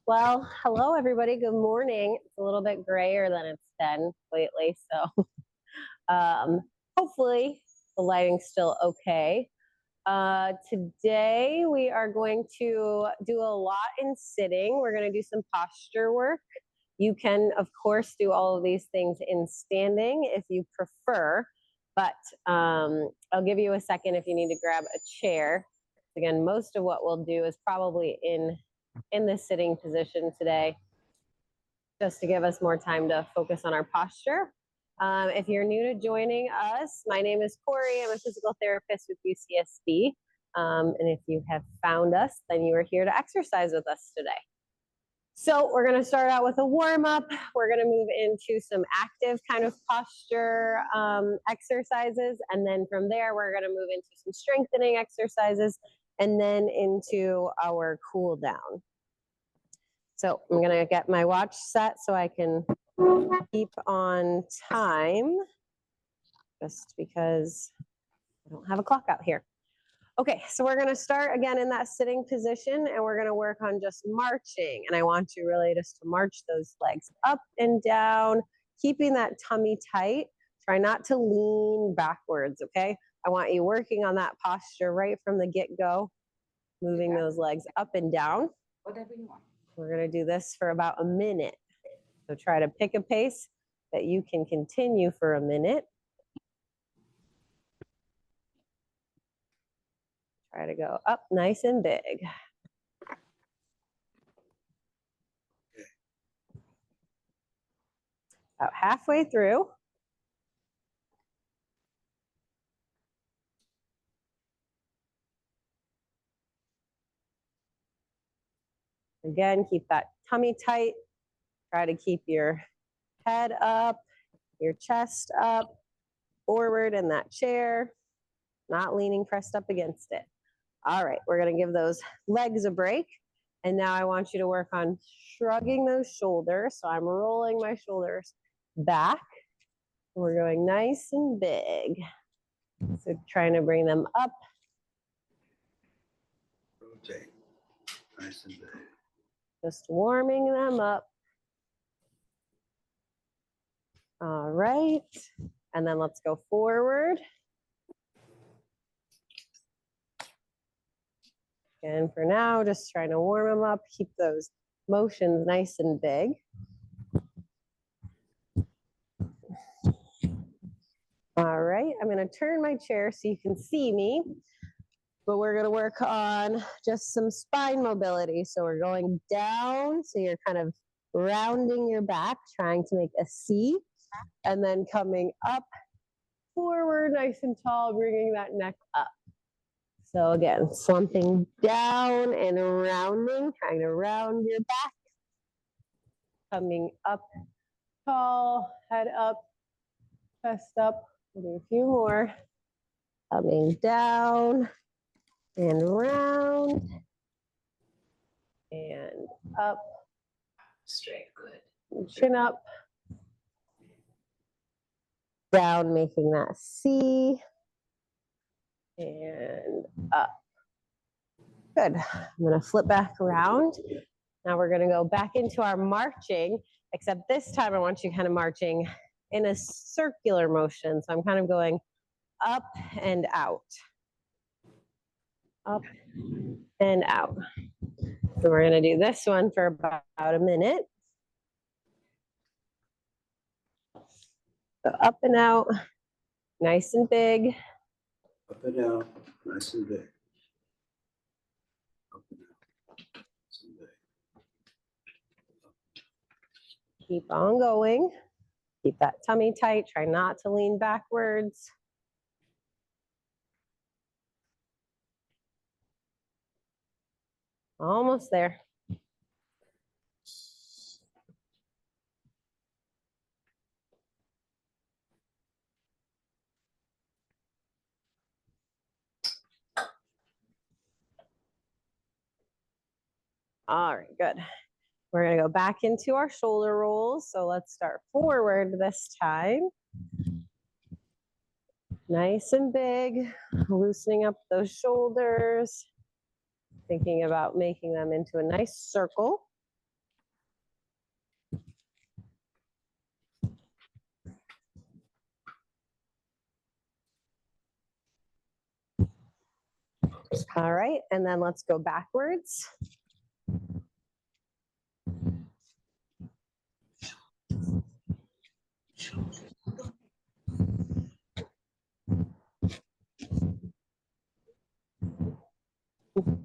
Well, hello everybody. Good morning. It's a little bit grayer than it's been lately, so hopefully the lighting's still okay. Today we are going to do a lot in sitting. We're going to do some posture work. You can, of course, do all of these things in standing if you prefer, but I'll give you a second if you need to grab a chair. Again, most of what we'll do is probably in this sitting position today, just to give us more time to focus on our posture. If you're new to joining us, my name is Corey. I'm a physical therapist with UCSD. And if you have found us, then you are here to exercise with us today. So we're going to start out with a warm-up. We're going to move into some active kind of posture exercises. And then from there, we're going to move into some strengthening exercises and then into our cool down. So I'm going to get my watch set so I can keep on time, just because I don't have a clock out here. Okay, so we're going to start again in that sitting position, and we're going to work on just marching. And I want you really just to march those legs up and down, keeping that tummy tight. Try not to lean backwards, okay? I want you working on that posture right from the get-go, moving those legs up and down. Whatever you want. We're going to do this for about a minute. So try to pick a pace that you can continue for a minute. Try to go up nice and big. About halfway through. Again, keep that tummy tight. Try to keep your head up, your chest up, forward in that chair, not leaning pressed up against it. All right, we're going to give those legs a break. And now I want you to work on shrugging those shoulders. So I'm rolling my shoulders back. We're going nice and big. So trying to bring them up. Rotate, nice and big. Just warming them up. All right. And then let's go forward. And for now, just trying to warm them up, keep those motions nice and big. All right, I'm going to turn my chair so you can see me, but we're going to work on just some spine mobility. So we're going down, so you're kind of rounding your back, trying to make a C, and then coming up, forward, nice and tall, bringing that neck up. So again, slumping down and rounding, trying to round your back. Coming up tall, head up, chest up. We'll do a few more. Coming down and round and up. Straight, good. Chin up. Down, making that C. And up. Good. I'm going to flip back around. Now we're going to go back into our marching, except this time I want you kind of marching in a circular motion. So I'm kind of going up and out. Up and out. So we're going to do this one for about a minute. So up and out, nice and big. Up and down, nice and big. Up and down, nice and big. Keep on going. Keep that tummy tight. Try not to lean backwards. Almost there. All right, good. We're going to go back into our shoulder rolls. So let's start forward this time. Nice and big, loosening up those shoulders, thinking about making them into a nice circle. All right, and then let's go backwards.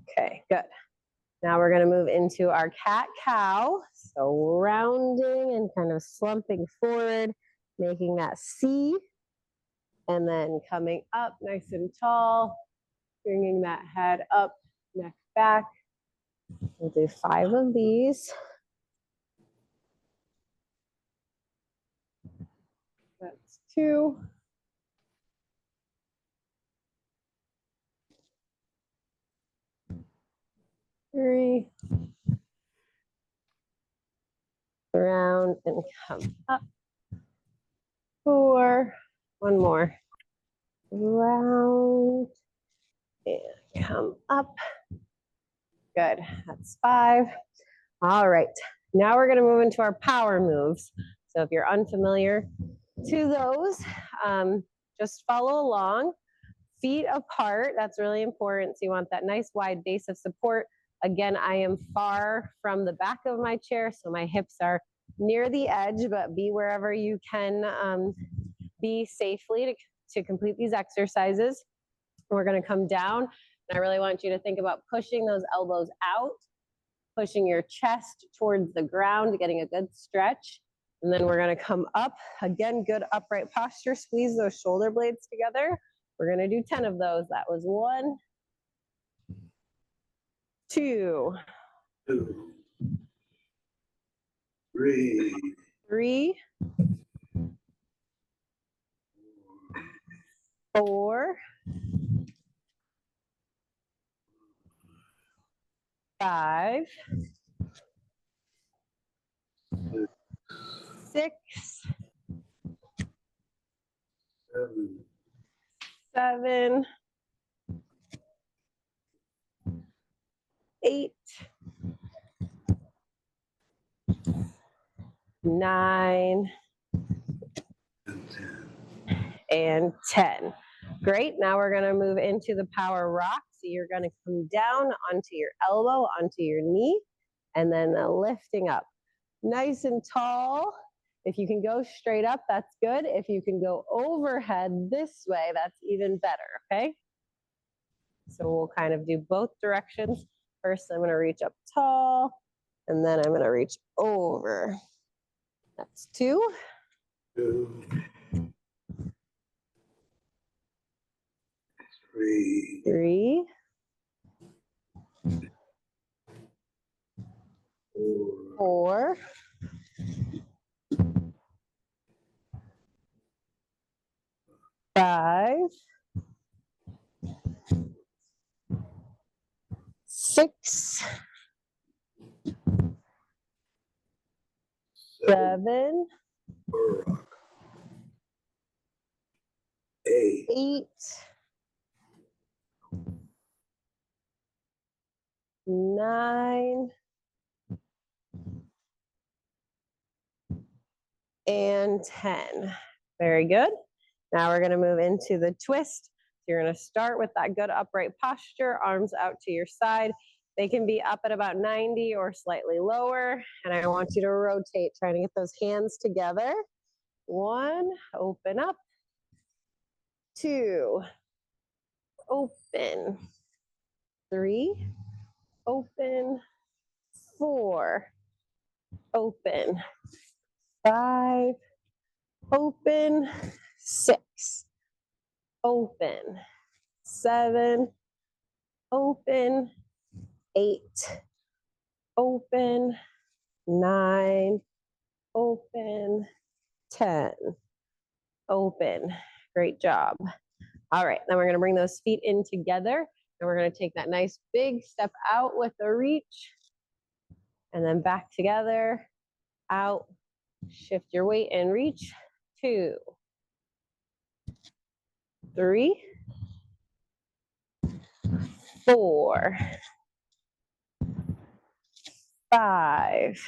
Okay, good. Now we're gonna move into our cat-cow. So rounding and kind of slumping forward, making that C, and then coming up nice and tall, bringing that head up, neck back. We'll do 5 of these. That's 2. Three. Around and come up. 4. One more. Round and come up. Good. That's 5. All right. Now we're going to move into our power moves. So if you're unfamiliar to those, just follow along. Feet apart. That's really important. So you want that nice wide base of support. Again, I am far from the back of my chair, so my hips are near the edge, but be wherever you can be safely to complete these exercises. We're going to come down, and I really want you to think about pushing those elbows out, pushing your chest towards the ground, getting a good stretch. And then we're going to come up. Again, good upright posture. Squeeze those shoulder blades together. We're going to do 10 of those. That was 1, 2, 2, 3, 3, 4, 5, 6, 7, 7, 8, 9, and 10. and 10. Great. Now we're going to move into the power rock. So you're going to come down onto your elbow, onto your knee, and then lifting up. Nice and tall. If you can go straight up, that's good. If you can go overhead this way, that's even better, okay? So we'll kind of do both directions. First, I'm going to reach up tall, and then I'm going to reach over. That's 2. 2, 3, 3, 4, 4, 5, 6, 7, rock. 8, 8, 9, and 10. Very good. Now we're going to move into the twist. You're going to start with that good upright posture, arms out to your side. They can be up at about 90 or slightly lower. And I want you to rotate, trying to get those hands together. 1, open up. 2, open. 3, open. 4, open. 5, open. 6, open. 7, open. 8, open. 9, open. 10, open. Great job. All right, then we're going to bring those feet in together, and we're going to take that nice big step out with a reach, and then back together, out, shift your weight and reach. 2, 3, 4, 5,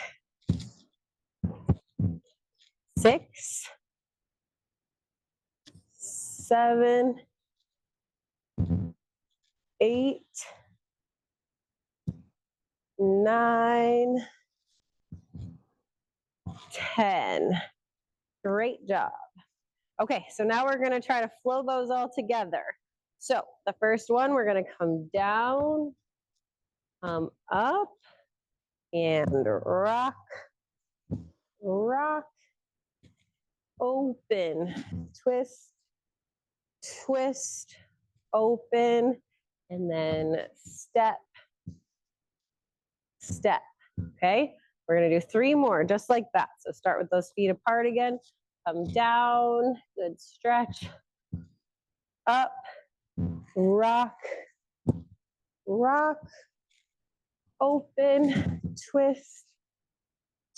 6, 7, 8, 9, 10. Great job. Okay, so now we're gonna try to flow those all together. So the first one, we're gonna come down, come up, and rock, rock, open, twist, twist, open, and then step, step, okay? We're gonna do 3 more, just like that. So start with those feet apart again, come down, good stretch, up, rock, rock, open, twist,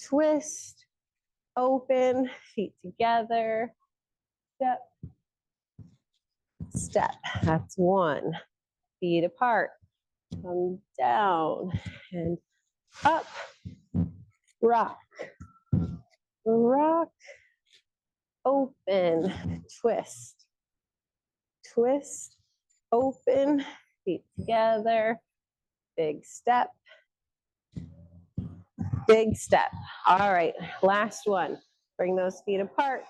twist, open, feet together, step, step. That's 1. Feet apart, come down and up, rock, rock, open, twist, twist, open, feet together, big step, big step. All right, last one. Bring those feet apart,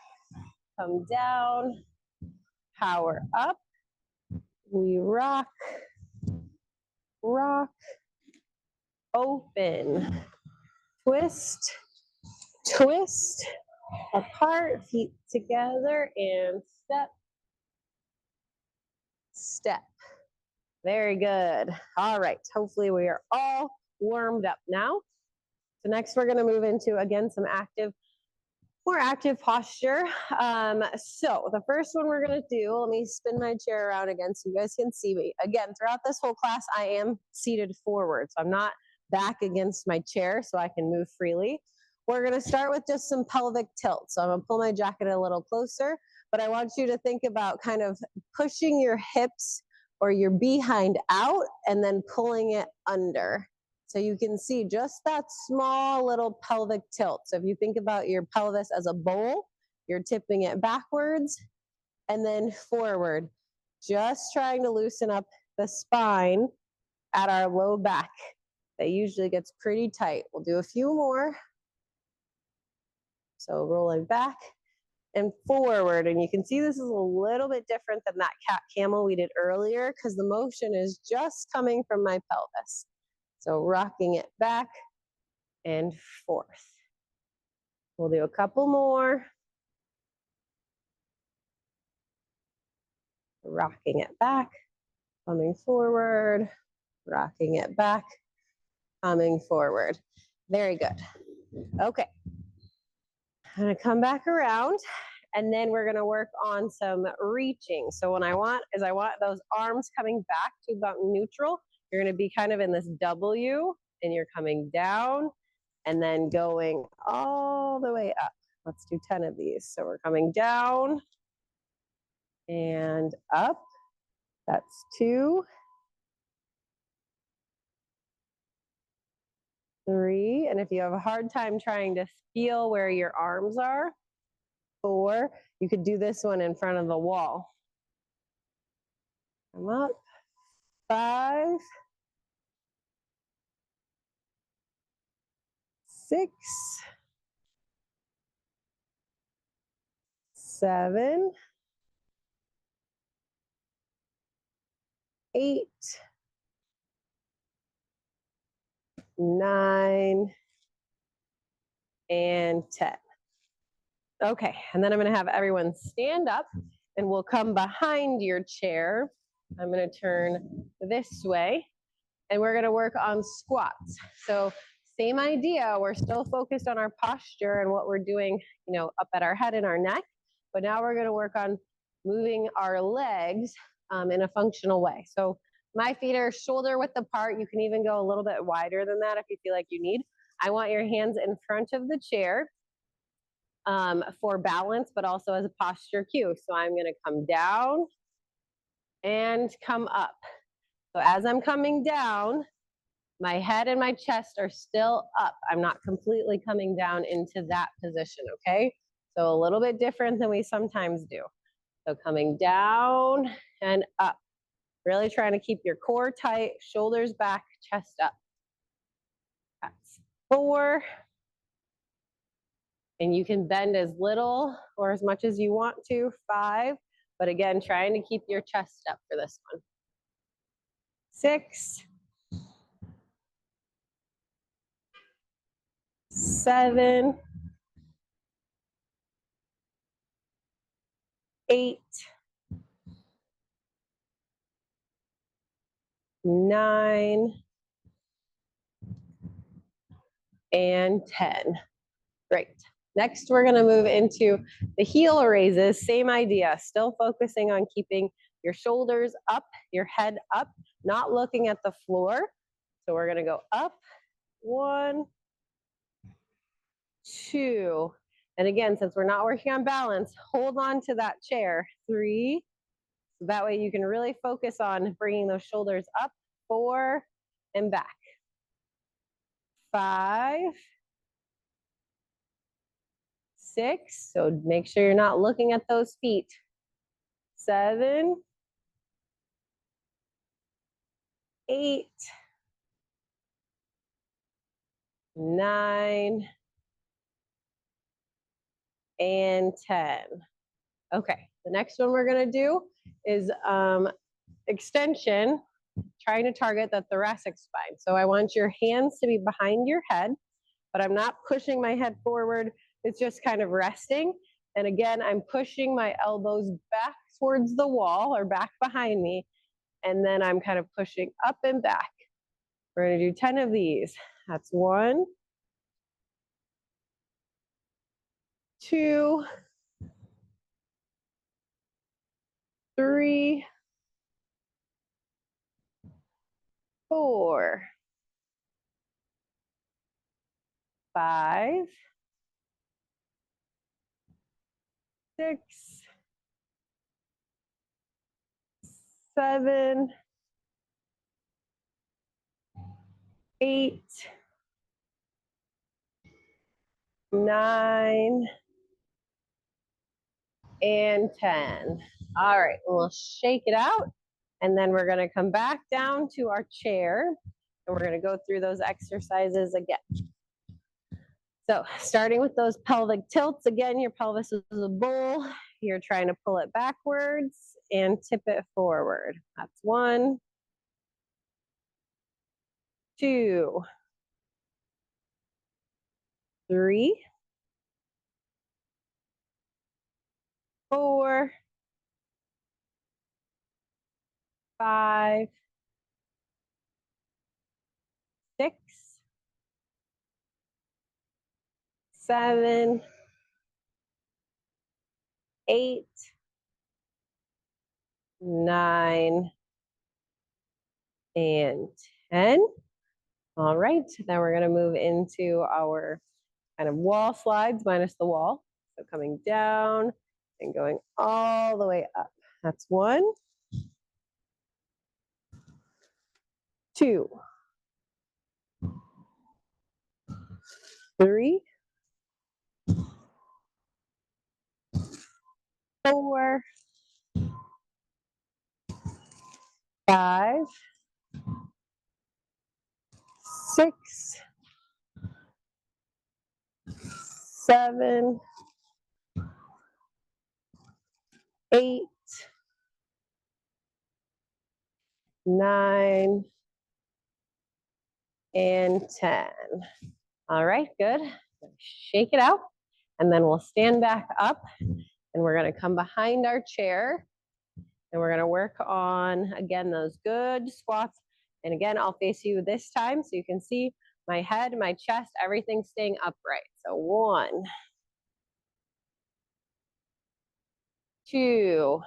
come down, power up, we rock, rock, open, twist, twist, apart, feet together, and step, step. Very good. All right, hopefully we are all warmed up now. So next we're gonna move into, again, some more active posture. So the first one we're gonna do, let me spin my chair around again so you guys can see me. Again, throughout this whole class, I am seated forward. So I'm not back against my chair so I can move freely. We're gonna start with just some pelvic tilt. So I'm gonna pull my jacket a little closer, but I want you to think about kind of pushing your hips or your behind out and then pulling it under. So you can see just that small little pelvic tilt. So if you think about your pelvis as a bowl, you're tipping it backwards and then forward, just trying to loosen up the spine at our low back. That usually gets pretty tight. We'll do a few more. So rolling back and forward. And you can see this is a little bit different than that cat camel we did earlier because the motion is just coming from my pelvis. So rocking it back and forth. We'll do a couple more. Rocking it back, coming forward, rocking it back, coming forward. Very good. Okay. I'm gonna come back around and then we're gonna work on some reaching. So what I want those arms coming back to about neutral. You're gonna be kind of in this W and you're coming down and then going all the way up. Let's do 10 of these. So we're coming down and up. That's 2, 3. And if you have a hard time trying to feel where your arms are, 4. You could do this one in front of the wall. Come up. 5, 6, 7, 8, 9, and 10. Okay, and then I'm gonna have everyone stand up and we'll come behind your chair. I'm gonna turn this way and we're gonna work on squats. So same idea, we're still focused on our posture and what we're doing, up at our head and our neck, but now we're gonna work on moving our legs in a functional way. So my feet are shoulder width apart. You can even go a little bit wider than that if you feel like you need. I want your hands in front of the chair for balance, but also as a posture cue. So I'm gonna come down and come up. So as I'm coming down, my head and my chest are still up. I'm not completely coming down into that position, okay? So a little bit different than we sometimes do. So coming down and up. Really trying to keep your core tight, shoulders back, chest up. That's 4. And you can bend as little or as much as you want to, 5. But again, trying to keep your chest up for this one. 6, 7, 8, 9, and 10. Great. Next, we're going to move into the heel raises. Same idea, still focusing on keeping your shoulders up, your head up, not looking at the floor. So we're going to go up, 1, 2. And again, since we're not working on balance, hold on to that chair. 3. So that way you can really focus on bringing those shoulders up, 4, and back. 5, 6. So make sure you're not looking at those feet. 7, 8, 9, and 10. Okay, the next one we're gonna do is extension, trying to target the thoracic spine. So I want your hands to be behind your head, but I'm not pushing my head forward. It's just kind of resting. And again, I'm pushing my elbows back towards the wall or back behind me. And then I'm kind of pushing up and back. We're gonna do 10 of these. That's 1, 2, 3, 4, 5, 6, 7, 8, 9, and 10. All right, we'll shake it out. And then we're gonna come back down to our chair and we're gonna go through those exercises again. So starting with those pelvic tilts, again, your pelvis is a bowl. You're trying to pull it backwards and tip it forward. That's 1, 2, 3, 4, 5, 6, 7, 8, 9, and 10. All right, then we're gonna move into our kind of wall slides minus the wall. So coming down and going all the way up. That's 1, 2, 3, 4, 5, 6, 7, 8, 9, and 10. All right, good. Shake it out. And then we'll stand back up and we're gonna come behind our chair and we're gonna work on, again, those good squats. And again, I'll face you this time so you can see my head, my chest, everything staying upright. So 1, 2,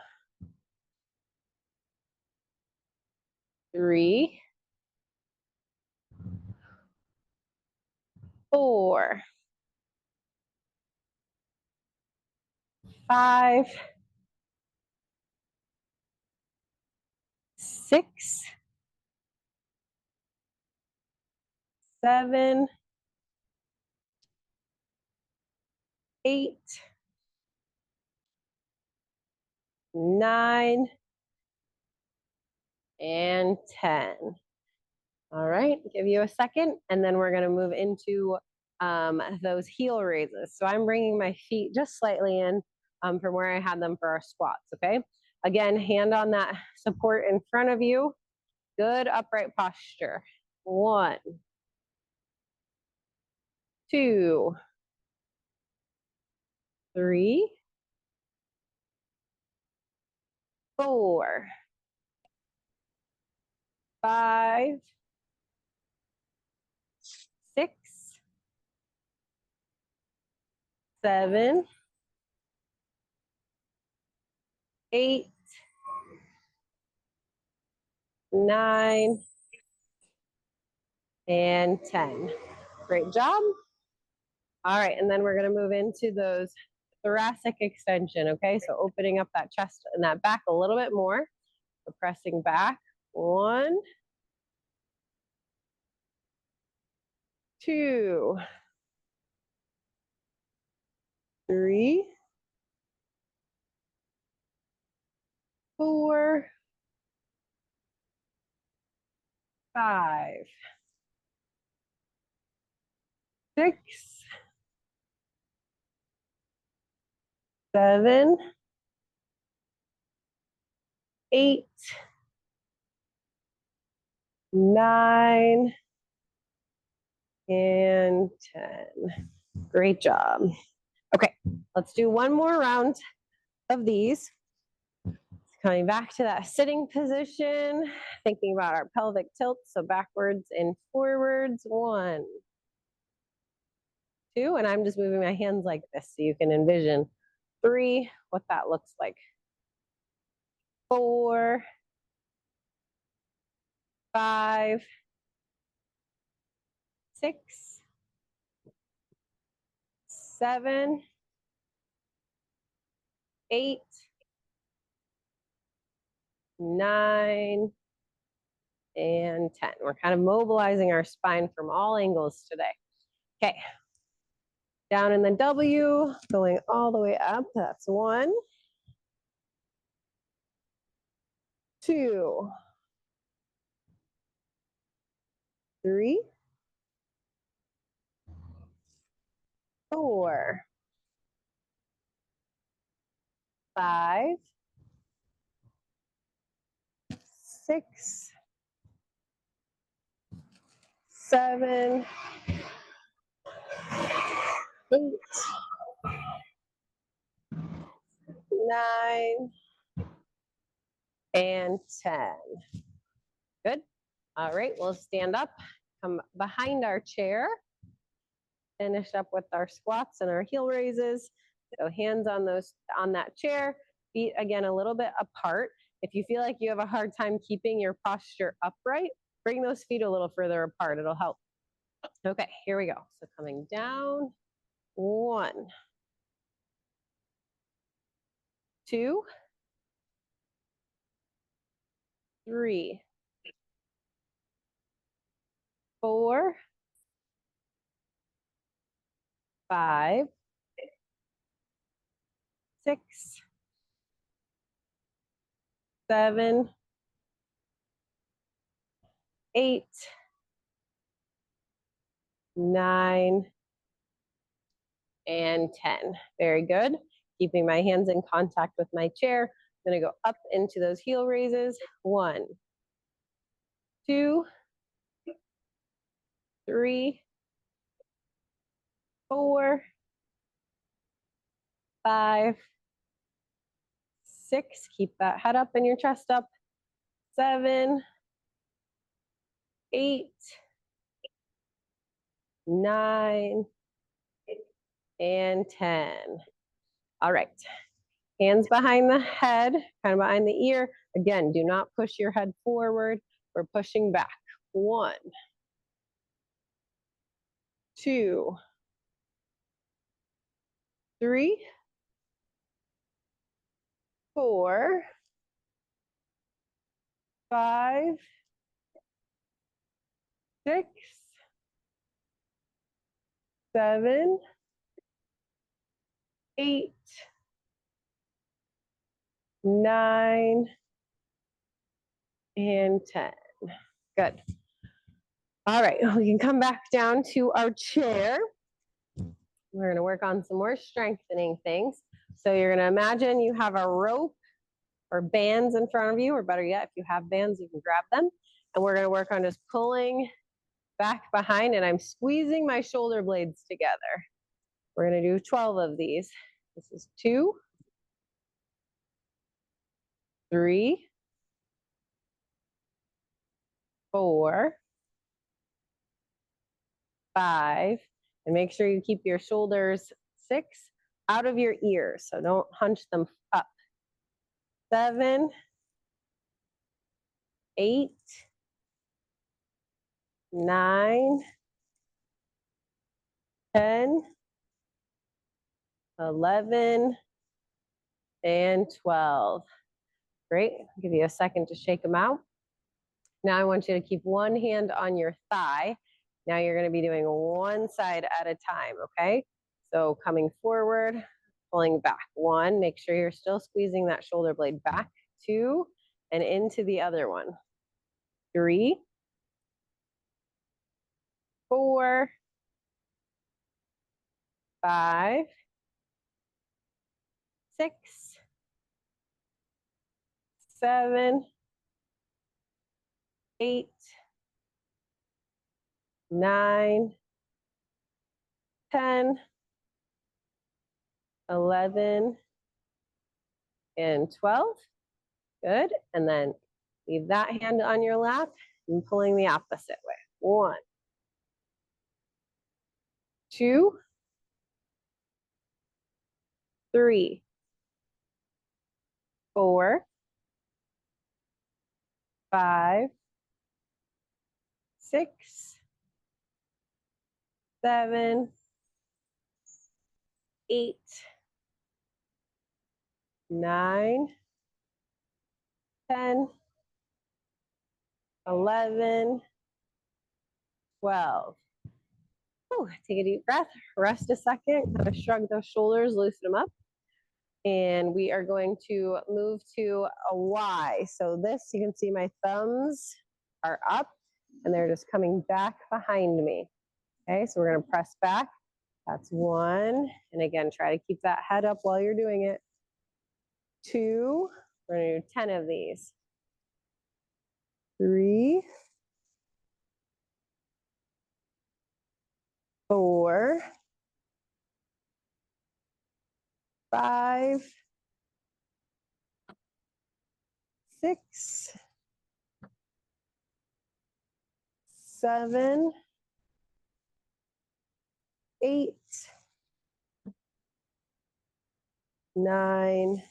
3, 4, 5, 6, 7, 8, 9, and 10. All right, give you a second, and then we're gonna move into those heel raises. So I'm bringing my feet just slightly in from where I had them for our squats, okay? Again, hand on that support in front of you. Good upright posture. 1, 2, 3, 4, 5, 6, 7, 8, 9, and 10. Great job. All right, and then we're gonna move into those thoracic extension, okay? So opening up that chest and that back a little bit more. So pressing back. 1, 2, 3, 4, 5, 6, 7, 8, 9, and 10. Great job. Okay, let's do one more round of these. Coming back to that sitting position, thinking about our pelvic tilt, so backwards and forwards. 1, 2, and I'm just moving my hands like this so you can envision 3, what that looks like. 4, 5, 6, 7, 8, 9, and 10. We're kind of mobilizing our spine from all angles today. Okay, down in the W, going all the way up. That's 1, 2, 3, 4, 5, 6, 7, 8, 9, and 10. Good. All right, we'll stand up, come behind our chair, finish up with our squats and our heel raises. So hands on that chair, feet again a little bit apart. If you feel like you have a hard time keeping your posture upright, bring those feet a little further apart. It'll help. Okay, here we go. So coming down. 1, 2, 3, 4, 5, 6, 7, 8, 9, and 10. Very good. Keeping my hands in contact with my chair. I'm going to go up into those heel raises. 1, 2, 3, 4, 5, 6. Keep that head up and your chest up. 7, 8, 9, and 10. All right. Hands behind the head, kind of behind the ear. Again, do not push your head forward. We're pushing back. 1, 2, 3, 4, 5, 6, 7, 8, 9, and 10. Good. All right, we can come back down to our chair. We're going to work on some more strengthening things. So you're going to imagine you have a rope or bands in front of you, or better yet, if you have bands, you can grab them. And we're going to work on just pulling back behind, and I'm squeezing my shoulder blades together. We're going to do 12 of these. This is 2, 3, 4, 5, and make sure you keep your shoulders 6 out of your ears, so don't hunch them up. 7, 8, 9, 10, 11, and 12. Great. I'll give you a second to shake them out. Now I want you to keep one hand on your thigh. Now you're going to be doing one side at a time, okay? So coming forward, pulling back. 1, make sure you're still squeezing that shoulder blade back. 2, and into the other one. 3, 4, 5, 6, 7, 8, 9, 10, 11, and 12. Good. And then leave that hand on your lap and pulling the opposite way. 1, 2, 3, 4, 5, 6, 7, 8, 9, 10, 11, 12. Ooh, take a deep breath, rest a second, kind of shrug those shoulders, loosen them up. And we are going to move to a Y. So this, you can see my thumbs are up and they're just coming back behind me. Okay, so we're gonna press back. That's 1. And again, try to keep that head up while you're doing it. 2, we're gonna do 10 of these. 3, 4, 5, 6, 7, 8, 9,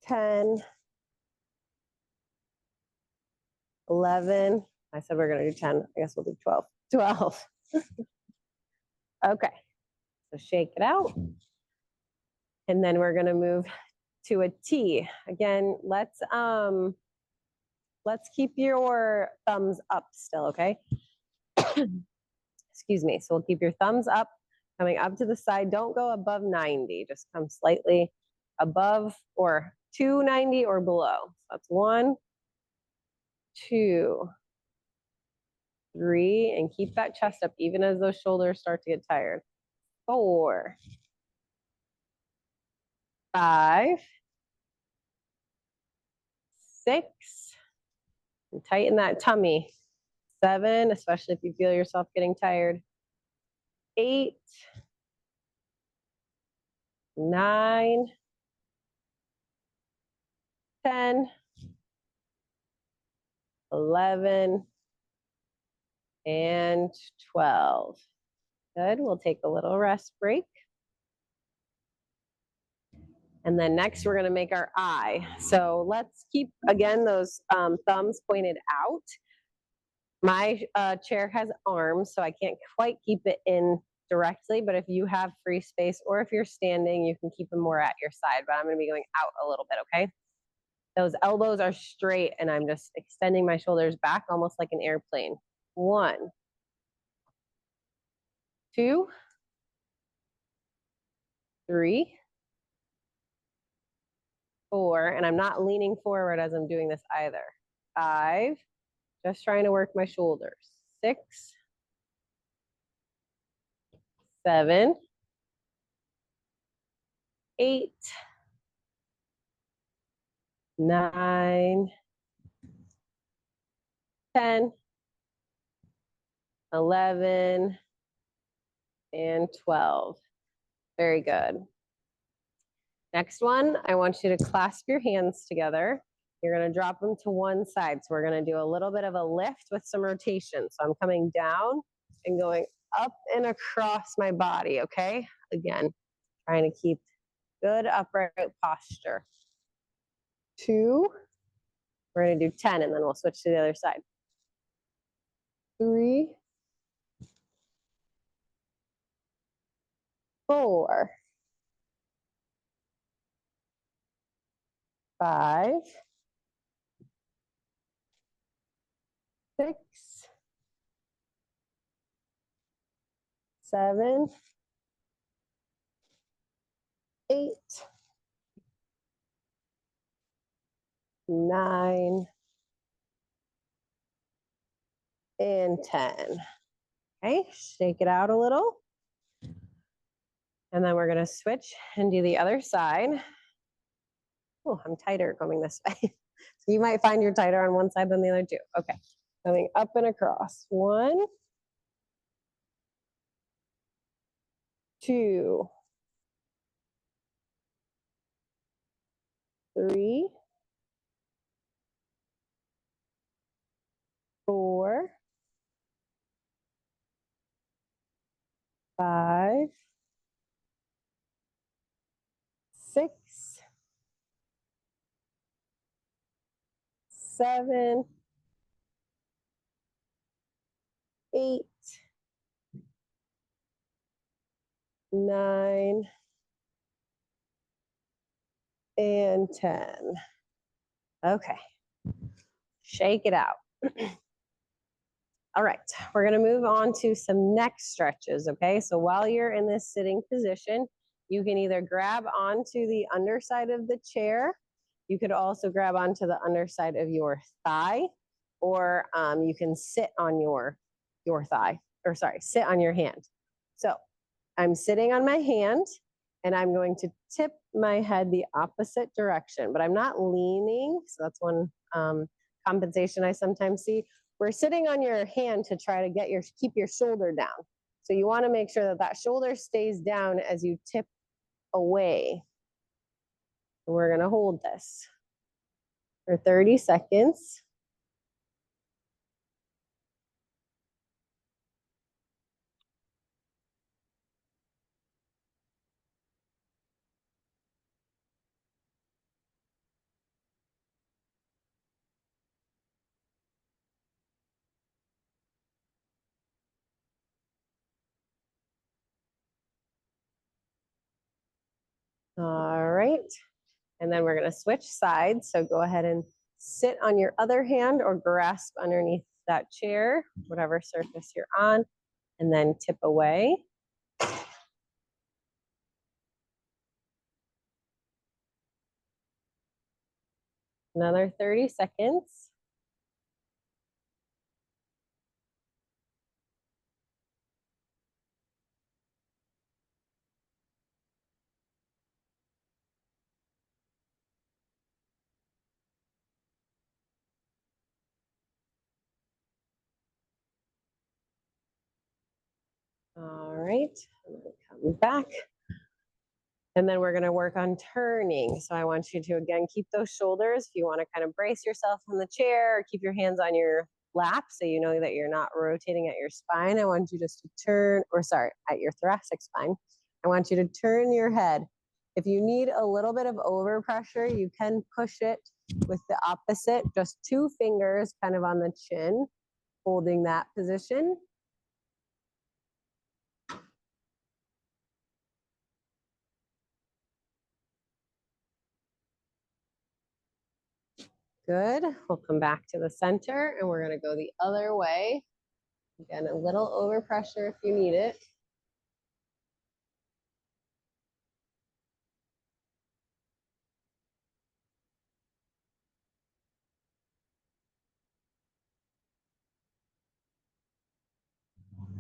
10, 11. I said we're going to do 10. I guess we'll do 12. 12. Okay. So shake it out. And then we're going to move to a T. Again, let's keep your thumbs up still, okay? Excuse me. So we'll keep your thumbs up, coming up to the side. Don't go above 90. Just come slightly above or 290 or below. So that's 1, 2, 3, and keep that chest up even as those shoulders start to get tired. 4, 5, 6, and tighten that tummy. 7, especially if you feel yourself getting tired. 8, 9, 10, 11, and 12. Good. We'll take a little rest break. And then next we're going to make our eye. So let's keep, again, those thumbs pointed out. My chair has arms, so I can't quite keep it in directly, but if you have free space or if you're standing, you can keep them more at your side, but I'm going to be going out a little bit, okay? Those elbows are straight and I'm just extending my shoulders back almost like an airplane. 1, 2, 3, 4, and I'm not leaning forward as I'm doing this either. 5, just trying to work my shoulders. 6, 7, 8, 9, 10, 11, and 12. Very good. Next one, I want you to clasp your hands together. You're going to drop them to one side. So we're going to do a little bit of a lift with some rotation. So I'm coming down and going up and across my body, okay? Again, trying to keep good upright posture. 2, we're going to do 10, and then we'll switch to the other side. 3, 4, 5, 6, 7, 8, 9, and 10. Okay, shake it out a little. And then we're gonna switch and do the other side. Oh, I'm tighter going this way. So you might find you're tighter on one side than the other too. Okay, coming up and across. 1, 2, 3, 4, 5, 6, 7, 8, 9, and 10. Okay, shake it out. All right, we're gonna move on to some neck stretches, okay? So while you're in this sitting position, you can either grab onto the underside of the chair, you could also grab onto the underside of your thigh, or you can sit on your thigh, or sorry, sit on your hand. So I'm sitting on my hand, and I'm going to tip my head the opposite direction, but I'm not leaning, so that's one compensation I sometimes see. We're sitting on your hand to try to keep your shoulder down. So you want to make sure that that shoulder stays down as you tip away. And we're going to hold this for 30 seconds. All right. And then we're going to switch sides. So go ahead and sit on your other hand or grasp underneath that chair, whatever surface you're on, and then tip away. Another 30 seconds. All right, I'm gonna come back. And then we're gonna work on turning. So I want you to, again, keep those shoulders. If you wanna kind of brace yourself in the chair, or keep your hands on your lap so you know that you're not rotating at your spine. I want you just to turn, or sorry, at your thoracic spine. I want you to turn your head. If you need a little bit of overpressure, you can push it with the opposite, just 2 fingers kind of on the chin, holding that position. Good. We'll come back to the center and we're going to go the other way. Again, a little overpressure if you need it.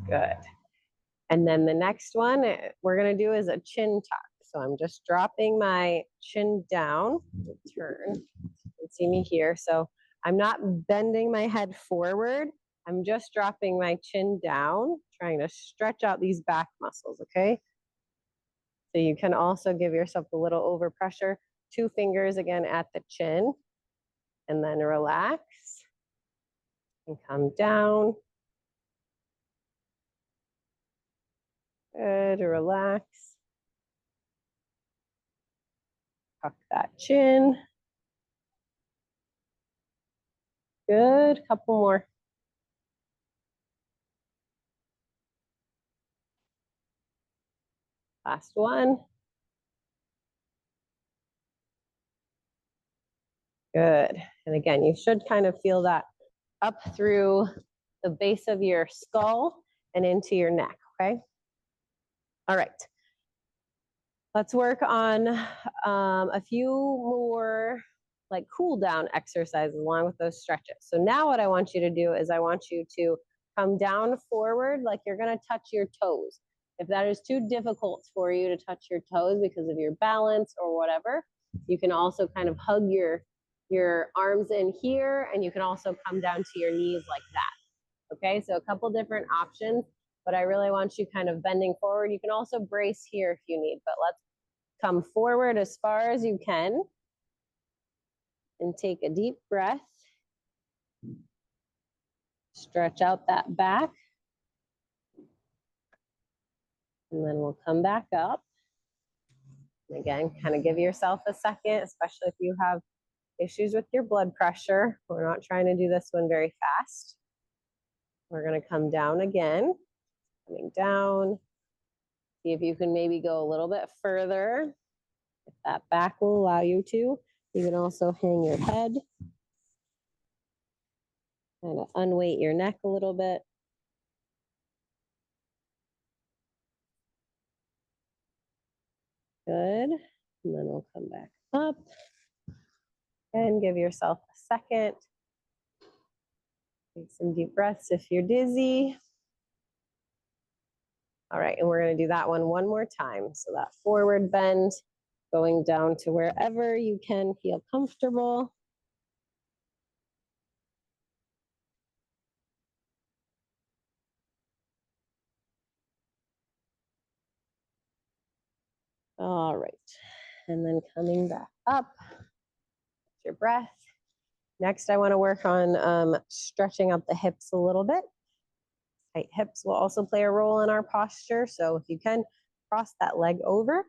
Good. And then the next one we're going to do is a chin tuck. So I'm just dropping my chin down. Turn. You can see me here. So I'm not bending my head forward. I'm just dropping my chin down, trying to stretch out these back muscles, okay? So you can also give yourself a little overpressure. 2 fingers again at the chin, and then relax and come down. Good, relax. Tuck that chin. Good, couple more. Last one. Good. And again, you should kind of feel that up through the base of your skull and into your neck, okay? All right. Let's work on a few more like cool down exercises along with those stretches. So now what I want you to do is I want you to come down forward like you're gonna touch your toes. If that is too difficult for you to touch your toes because of your balance or whatever, you can also kind of hug your arms in here, and you can also come down to your knees like that. Okay, so a couple different options, but I really want you kind of bending forward. You can also brace here if you need, but let's come forward as far as you can and take a deep breath. Stretch out that back. And then we'll come back up. And again, kind of give yourself a second, especially if you have issues with your blood pressure. We're not trying to do this one very fast. We're going to come down again, coming down. See if you can maybe go a little bit further. If that back will allow you to. You can also hang your head. Kind of unweight your neck a little bit. Good. And then we'll come back up. And give yourself a second. Take some deep breaths if you're dizzy. All right, and we're going to do that one more time. So that forward bend, going down to wherever you can feel comfortable. All right, and then coming back up. Your breath. Next, I want to work on stretching out the hips a little bit. Tight hips will also play a role in our posture. So if you can, cross that leg over.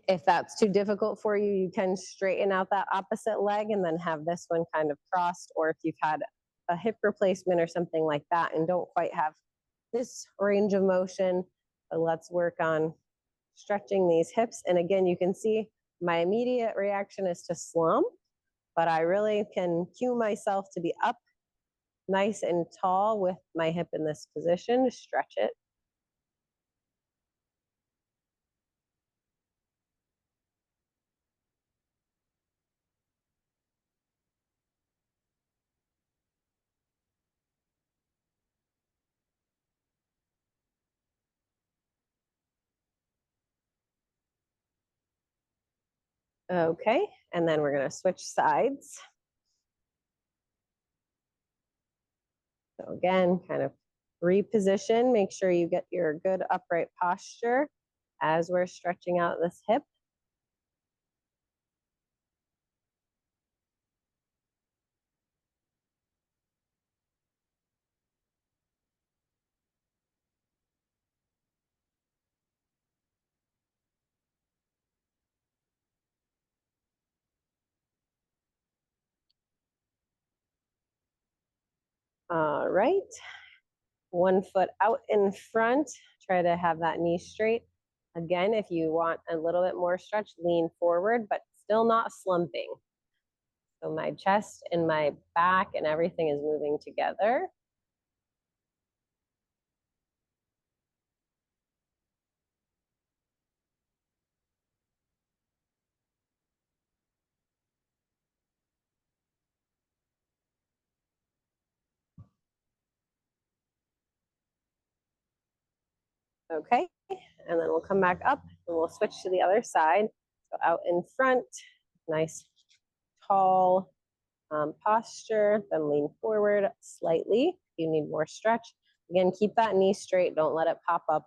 If that's too difficult for you, you can straighten out that opposite leg and then have this one kind of crossed. Or if you've had a hip replacement or something like that and don't quite have this range of motion, let's work on stretching these hips. And again, you can see my immediate reaction is to slump, but I really can cue myself to be up nice and tall with my hip in this position, stretch it. Okay, and then we're gonna switch sides. So again, kind of reposition, make sure you get your good upright posture as we're stretching out this hip. All right, 1 foot out in front, try to have that knee straight. Again, if you want a little bit more stretch, lean forward, but still not slumping. So my chest and my back and everything is moving together. Okay, and then we'll come back up and we'll switch to the other side. So out in front, nice tall posture, then lean forward slightly. You need more stretch. Again, keep that knee straight. Don't let it pop up.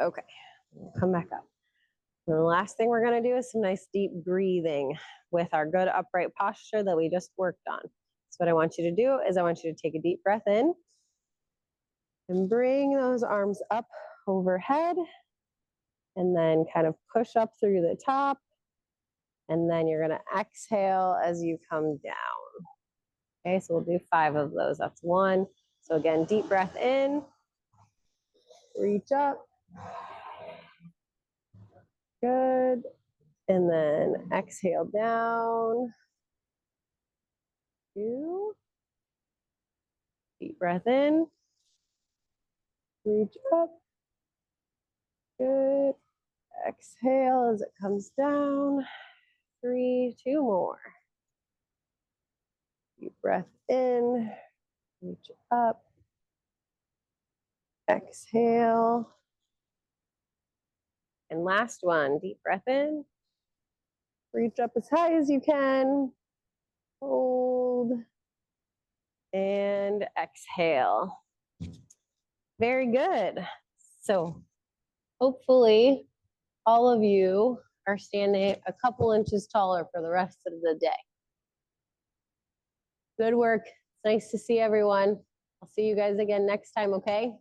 Okay, we'll come back up. And the last thing we're gonna do is some nice deep breathing with our good upright posture that we just worked on. So what I want you to do is I want you to take a deep breath in and bring those arms up overhead and then kind of push up through the top. And then you're gonna exhale as you come down. Okay, so we'll do 5 of those. That's 1. So again, deep breath in, reach up. Good. And then exhale down. 2. Deep breath in. Reach up. Good. Exhale as it comes down. 3, 2 more. Deep breath in. Reach up. Exhale. And last one, deep breath in. Reach up as high as you can. Hold. And exhale. Very good. So hopefully all of you are standing a couple inches taller for the rest of the day. Good work. It's nice to see everyone. I'll see you guys again next time, okay?